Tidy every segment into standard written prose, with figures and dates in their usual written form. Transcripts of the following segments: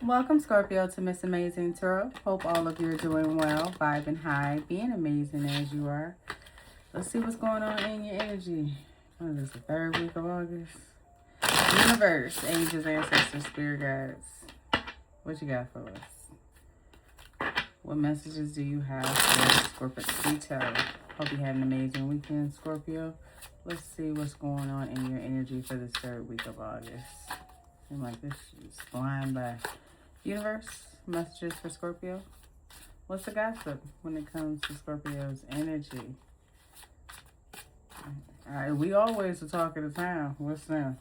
Welcome, Scorpio, to Miss Amazing Tarot. Hope all of you are doing well, vibing high, being amazing as you are. Let's see what's going on in your energy. What is this, the third week of August? Universe, angels, ancestors, spirit guides. What you got for us? What messages do you have for Scorpio? Hope you had an amazing weekend, Scorpio. Let's see what's going on in your energy for this third week of August. Seems like this is flying by. Universe, messages for Scorpio. What's the gossip when it comes to Scorpio's energy? Alright, we always the talk of the town. What's now?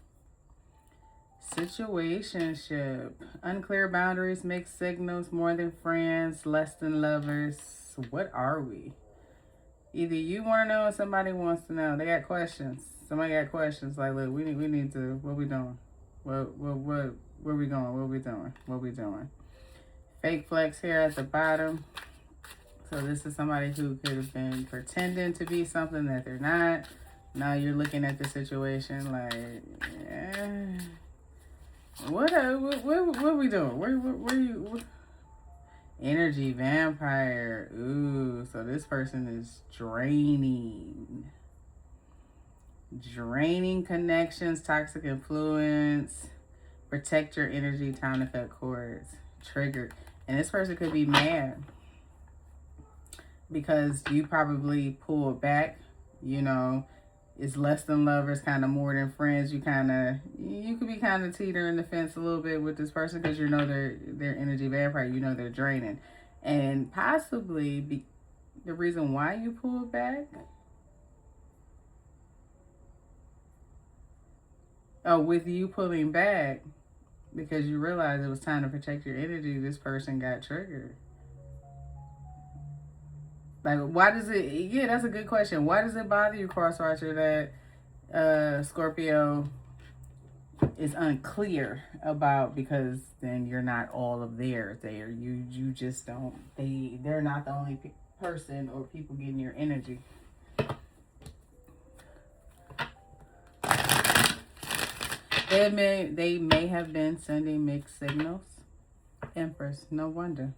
Situationship. Unclear boundaries, mixed signals, more than friends, less than lovers. What are we? Either you want to know or somebody wants to know. They got questions. Somebody got questions like, look, we need to, what we doing? Where we going? What we doing? Fake flex here at the bottom. So this is somebody who could have been pretending to be something that they're not. Now you're looking at the situation like, what we doing? Where you? Energy vampire. Ooh, so this person is draining connections, toxic influence. Protect your energy, time to cut cords. Triggered. And this person could be mad because you probably pulled back. You know, it's less than lovers, kind of more than friends. You could be kind of teetering the fence a little bit with this person because you know they're energy vampire. You know they're draining. And possibly the reason why you pulled back. Oh, with you pulling back, because you realized it was time to protect your energy, this person got triggered. Like, why does it, yeah, that's a good question. Why does it bother you, crosswatcher, that Scorpio is unclear about, because then you're not all of theirs there. You just don't, they're not the only person or people getting your energy. They may have been sending mixed signals. Empress, no wonder.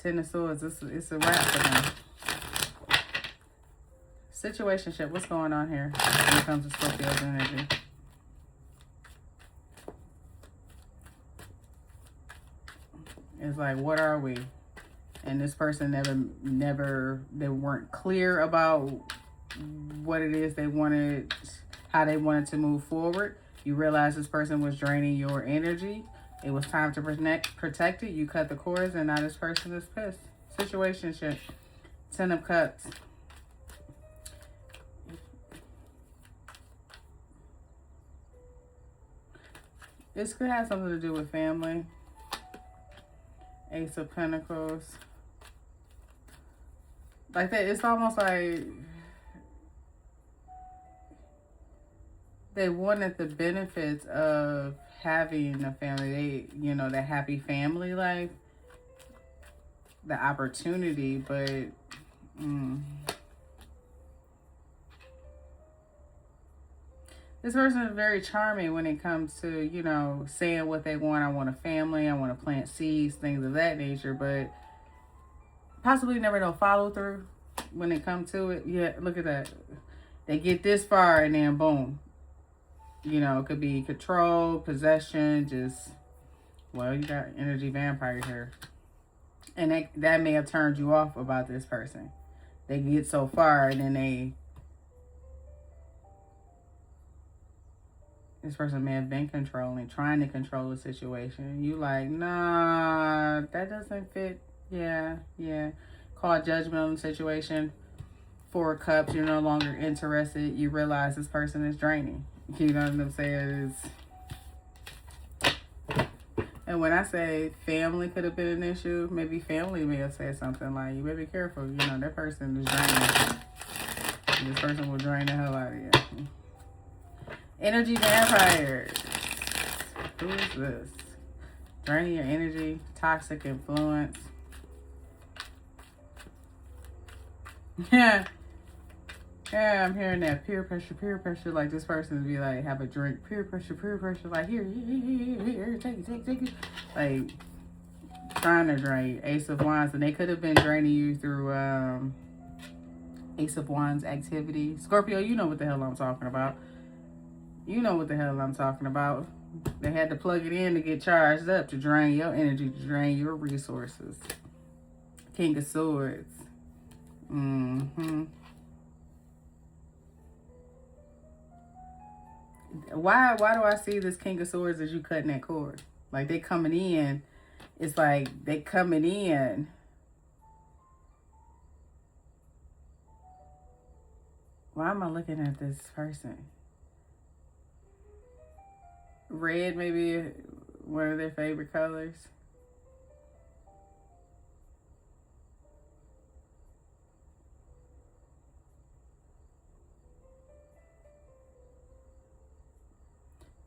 Ten of Swords, it's a wrap for them. Situationship, what's going on here when it comes to Scorpio's energy? It's like, what are we? And this person they weren't clear about what it is they wanted, how they wanted to move forward. You realize this person was draining your energy. It was time to protect it. You cut the cords, and now this person is pissed. Situationship. 10 of Cups. This could have something to do with family. Ace of Pentacles. Like that, it's almost like they wanted the benefits of having a family. The happy family life, the opportunity, but this person is very charming when it comes to, saying what they want. I want a family, I want to plant seeds, things of that nature, but possibly never no follow through when it comes to it. Yeah, look at that. They get this far and then boom. It could be control, possession, you got energy vampire here. And that may have turned you off about this person. They get so far and then this person may have been trying to control the situation. You like, nah, that doesn't fit. Yeah. Call judgment on the situation. 4 of Cups, you're no longer interested. You realize this person is draining. You know what I'm saying? And when I say family could have been an issue, maybe family may have said something like, you better be careful. That person is draining. This person will drain the hell out of you. Energy vampires. Who is this? Draining your energy, toxic influence. Yeah. Yeah, I'm hearing that peer pressure, like this person would be like, have a drink, peer pressure, like here, it. Like, trying to drain. Ace of Wands. And they could have been draining you through Ace of Wands activity. Scorpio, you know what the hell I'm talking about. You know what the hell I'm talking about. They had to plug it in to get charged up, to drain your energy, to drain your resources. King of Swords. Why do I see this King of Swords as you cutting that cord? Like, they coming in. It's like they coming in. Why am I looking at this person? Red, maybe one of their favorite colors.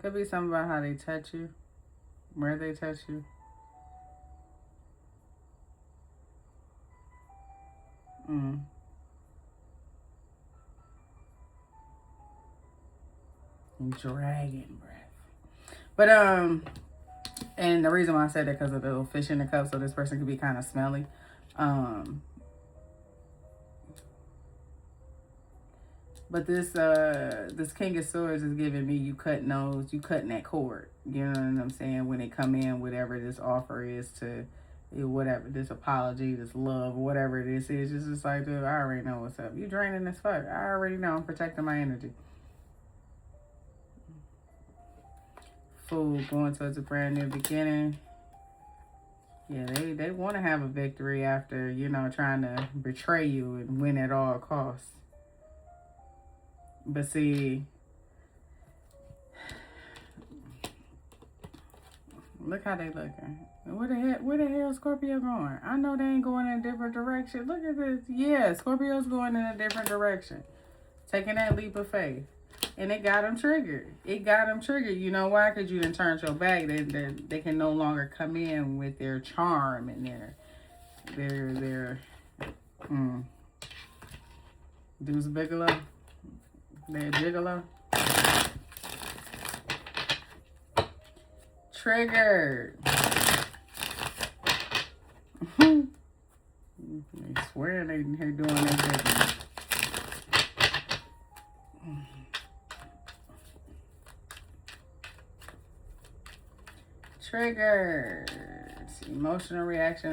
Could be something about how they touch you, where they touch you. Dragon breath. But and the reason why I said that, because of the little fish in the cup, so this person could be kind of smelly. But this King of Swords is giving me you cutting that cord. You know what I'm saying? When they come in, whatever this offer is to, whatever, this apology, this love, whatever this is, it's just like, dude, I already know what's up. You draining as fuck. I already know. I'm protecting my energy. Fool, going towards a brand new beginning. Yeah, they want to have a victory after, trying to betray you and win at all costs. But see, look how they looking. Where the hell Scorpio going? I know they ain't going in a different direction. Look at this. Yeah, Scorpio's going in a different direction. Taking that leap of faith. And it got them triggered. You know why? Because you didn't turn your back. They can no longer come in with their charm and their Deuce Bigelow. They're gigolo. Triggered. They swear they're doing their business. Triggers. Emotional reaction,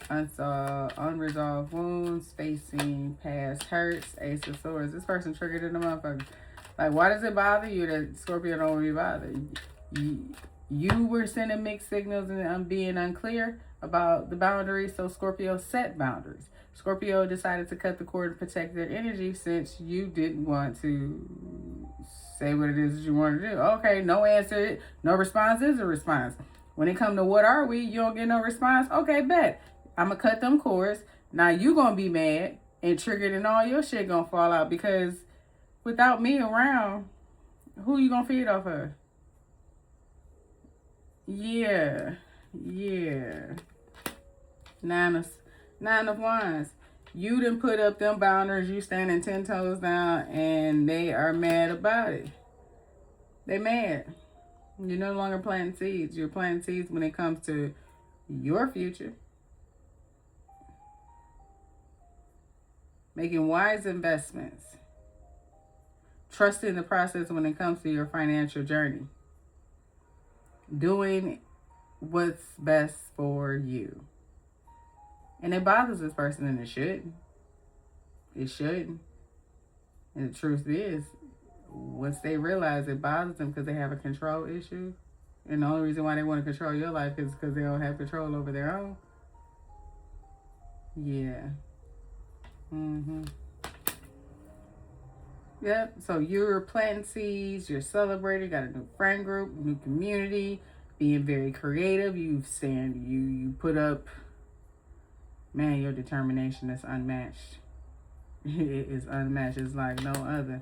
unresolved wounds, facing past hurts, Ace of Swords. This person triggered in the motherfucker. Like, why does it bother you that Scorpio don't want to be bothered? You were sending mixed signals and being unclear about the boundaries, so Scorpio set boundaries. Scorpio decided to cut the cord and protect their energy since you didn't want to say what it is that you want to do. Okay, no answer, no response is a response. When it comes to what are we, you don't get no response. Okay, bet. I'm going to cut them cords. Now you going to be mad and triggered and all your shit going to fall out, because without me around, who you going to feed off of? Yeah. Nine of Wands. You done put up them boundaries. You standing 10 toes down, and they are mad about it. They mad. You're no longer planting seeds. You're planting seeds when it comes to your future. Making wise investments. Trusting the process when it comes to your financial journey. Doing what's best for you. And it bothers this person, and it shouldn't. It shouldn't. And the truth is, once they realize it bothers them because they have a control issue, and the only reason why they want to control your life is because they don't have control over their own. Yeah. Yep. So you're planting seeds, you're celebrating, got a new friend group, new community, being very creative. You put up, man, your determination is unmatched. It is unmatched. It's like no other.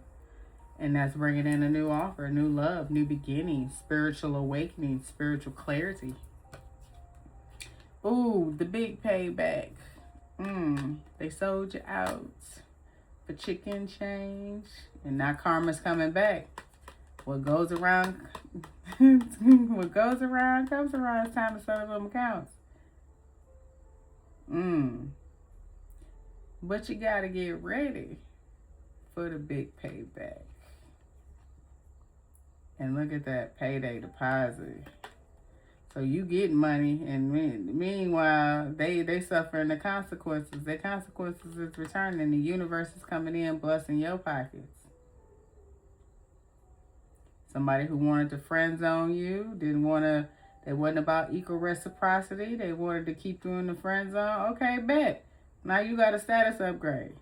And that's bringing in a new offer, new love, new beginning, spiritual awakening, spiritual clarity. Ooh, the big payback. They sold you out for chicken change, and now karma's coming back. What goes around, what goes around comes around. It's time to settle them accounts. But you gotta get ready for the big payback. And look at that payday deposit. So you get money, and meanwhile, they suffering the consequences. The consequences is returning. The universe is coming in, blessing your pockets. Somebody who wanted to friend zone you, they wasn't about equal reciprocity. They wanted to keep you in the friend zone. Okay, bet. Now you got a status upgrade.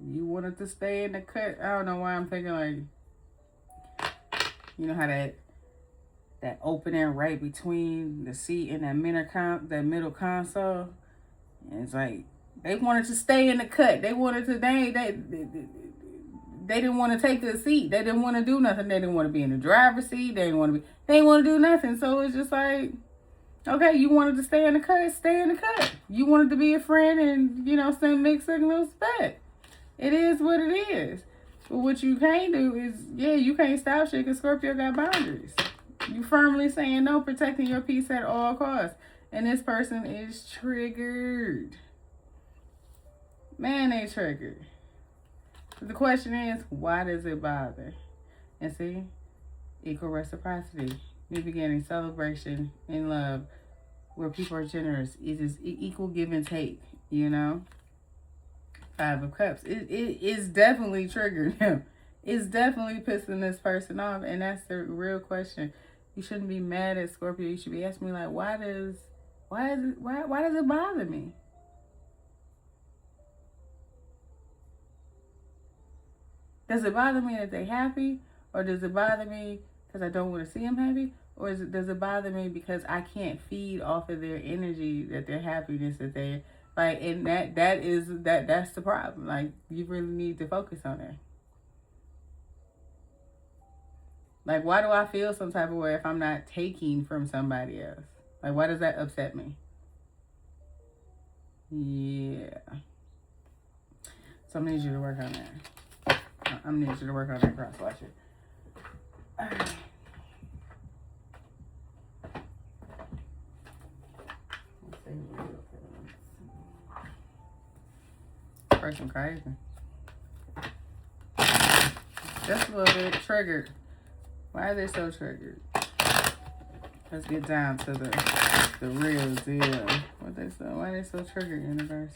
You wanted to stay in the cut. I don't know why I'm thinking like, you know how that opening right between the seat and that middle console. And it's like they wanted to stay in the cut. They wanted to they didn't want to take the seat. They didn't want to do nothing. They didn't want to be in the driver's seat. They didn't want to do nothing. So it's just like, okay, you wanted to stay in the cut, stay in the cut. You wanted to be a friend and, send mixed signals back. It is what it is. But what you can't do is, you can't stop shit because Scorpio got boundaries. You firmly saying no, protecting your peace at all costs. And this person is triggered. Man, they triggered. The question is, why does it bother? And see, equal reciprocity, new beginning, celebration, in love, where people are generous. It is equal give and take, Five of Cups. It is definitely triggered him. It's definitely pissing this person off, and that's the real question. You shouldn't be mad at Scorpio. You should be asking me like, why does it bother me? Does it bother me that they're happy, or does it bother me because I don't want to see them happy, or does it bother me because I can't feed off of their energy, that their happiness, that they like, and that's the problem. Like, you really need to focus on that. Like, why do I feel some type of way if I'm not taking from somebody else? Like, why does that upset me? Yeah. So I'm gonna need you to work on that. I'm gonna need you to work on that cross watcher. Person crazy. Just a little bit triggered. Why are they so triggered? Let's get down to the real deal. Why are they so triggered, universe?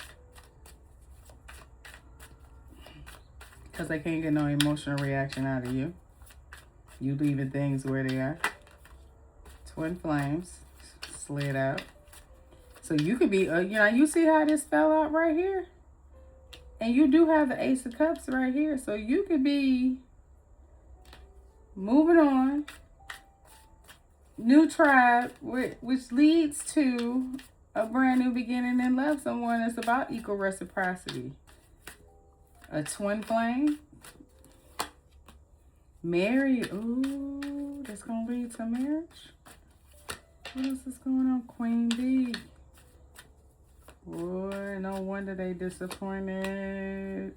Because they can't get no emotional reaction out of you. You leaving things where they are. Twin flames slid out. So you could be, you see how this fell out right here? And you do have the Ace of Cups right here. So you could be moving on. New tribe, which leads to a brand new beginning in love. Someone that's about equal reciprocity. A twin flame. Married. Ooh, that's going to lead to marriage. What else is going on? Queen Bee. Boy, no wonder they disappointed.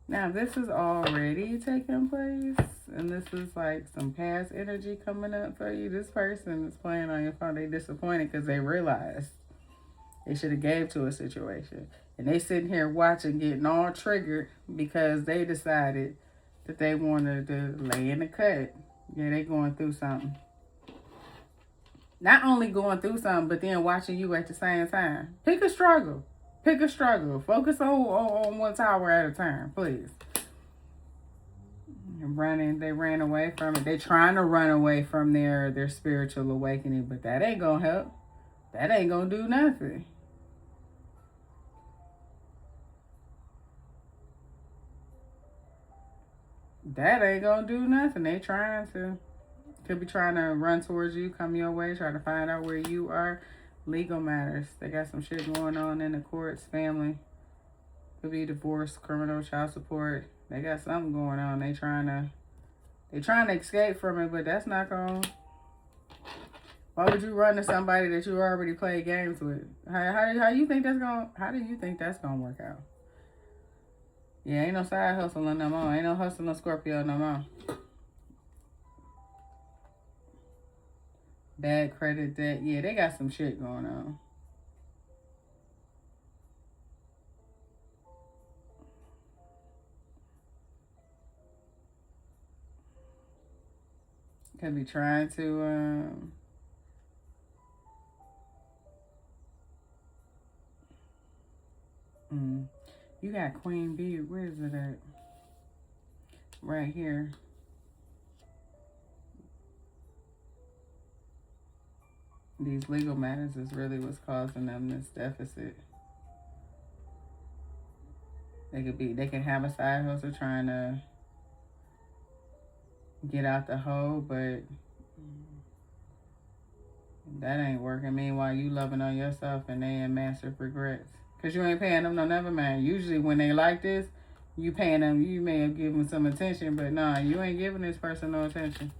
Now, this is already taking place, and this is like some past energy coming up for you. This person is playing on your phone. They disappointed because they realized they should have gave to a situation. And they sitting here watching, getting all triggered because they decided that they wanted to lay in the cut. Yeah, they going through something. Not only going through something, but then watching you at the same time. Pick a struggle. Pick a struggle. Focus on one tower at a time, please. They ran away from it. They're trying to run away from their spiritual awakening, but that ain't gonna help. That ain't gonna do nothing. That ain't gonna do nothing. They trying to. Could be trying to run towards you, come your way, try to find out where you are. Legal matters. They got some shit going on in the courts, family. Could be divorce, criminal, child support. They got something going on. They trying to They're trying to escape from it, but that's not going to... Why would you run to somebody that you already played games with? How you think that's going? How do you think that's going to work out? Yeah, ain't no side hustling no more. Ain't no hustling Scorpio no more. Bad credit debt. Yeah, they got some shit going on. Could be trying to you got Queen Bee. Where is it at? Right here. These legal matters is really what's causing them this deficit. They can have a side hustle trying to get out the hole, but that ain't working. Meanwhile, you loving on yourself and they in massive regrets. Because you ain't paying them no never mind. Usually when they like this, you paying them, you may have given them some attention, but nah, you ain't giving this person no attention.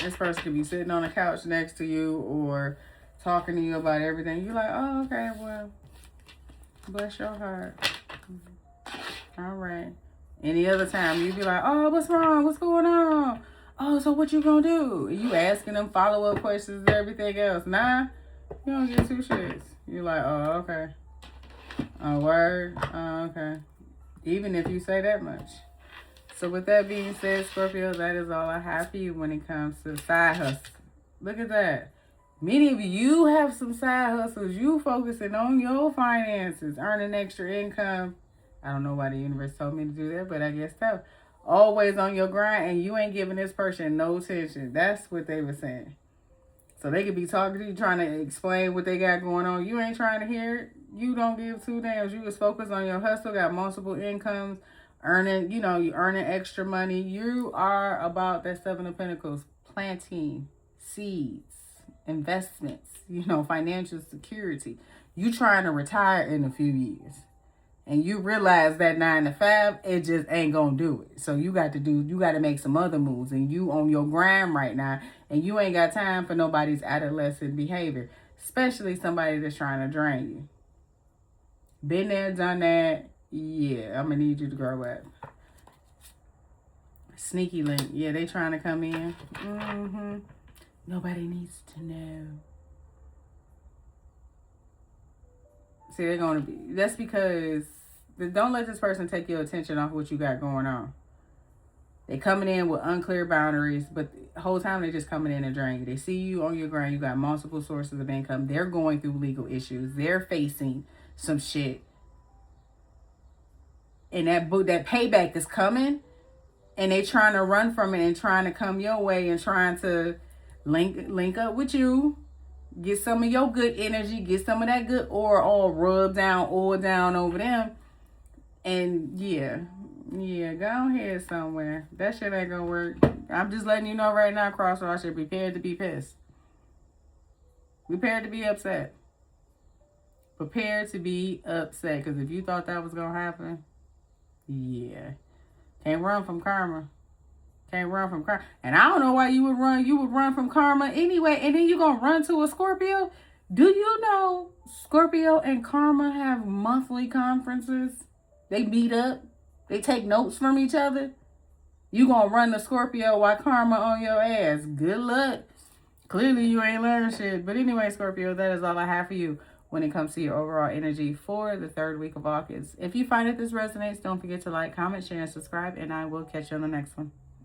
This person could be sitting on a couch next to you or talking to you about everything. You're like, oh, okay, well, bless your heart. All right. Any other time, you'd be like, oh, what's wrong? What's going on? Oh, so what you gonna do? You asking them follow-up questions and everything else. Nah, you don't get two shits. You're like, oh, okay. Oh, word? Oh, okay. Even if you say that much. So with that being said, Scorpio, that is all I have for you when it comes to side hustle. Look at that. Many of you have some side hustles. You focusing on your finances, earning extra income. I don't know why the universe told me to do that, but I guess so. Always on your grind, and you ain't giving this person no attention. That's what they were saying. So they could be talking to you, trying to explain what they got going on. You ain't trying to hear it. You don't give two damns. You just focus on your hustle, got multiple incomes, earning, you earning extra money. You are about that Seven of Pentacles, planting seeds, investments, financial security. You trying to retire in a few years. And you realize that 9 to 5, it just ain't gonna do it. So you got to make some other moves. And you on your grind right now. And you ain't got time for nobody's adolescent behavior. Especially somebody that's trying to drain you. Been there, done that. Yeah, I'm gonna need you to grow up. Sneaky link. Yeah, they trying to come in. Nobody needs to know. See, they're gonna be. That's because don't let this person take your attention off what you got going on. They coming in with unclear boundaries, but the whole time they just coming in and draining you. They see you on your grind. You got multiple sources of income. They're going through legal issues. They're facing some shit. And that payback is coming, and they trying to run from it and trying to come your way and trying to link up with you, get some of your good energy, get some of that good aura all rubbed down, oil down over them, and yeah, go ahead somewhere. That shit ain't gonna work. I'm just letting you know right now, Crossroads, you're prepared to be pissed, prepared to be upset, prepared to be upset, because if you thought that was gonna happen. Yeah. Can't run from karma. Can't run from karma. And I don't know why you would run. You would run from karma anyway. And then you're going to run to a Scorpio. Do you know Scorpio and karma have monthly conferences? They meet up. They take notes from each other. You going to run to Scorpio while karma on your ass. Good luck. Clearly you ain't learned shit. But anyway, Scorpio, that is all I have for you when it comes to your overall energy for the 3rd week of August. If you find that this resonates, don't forget to like, comment, share, and subscribe, and I will catch you on the next one.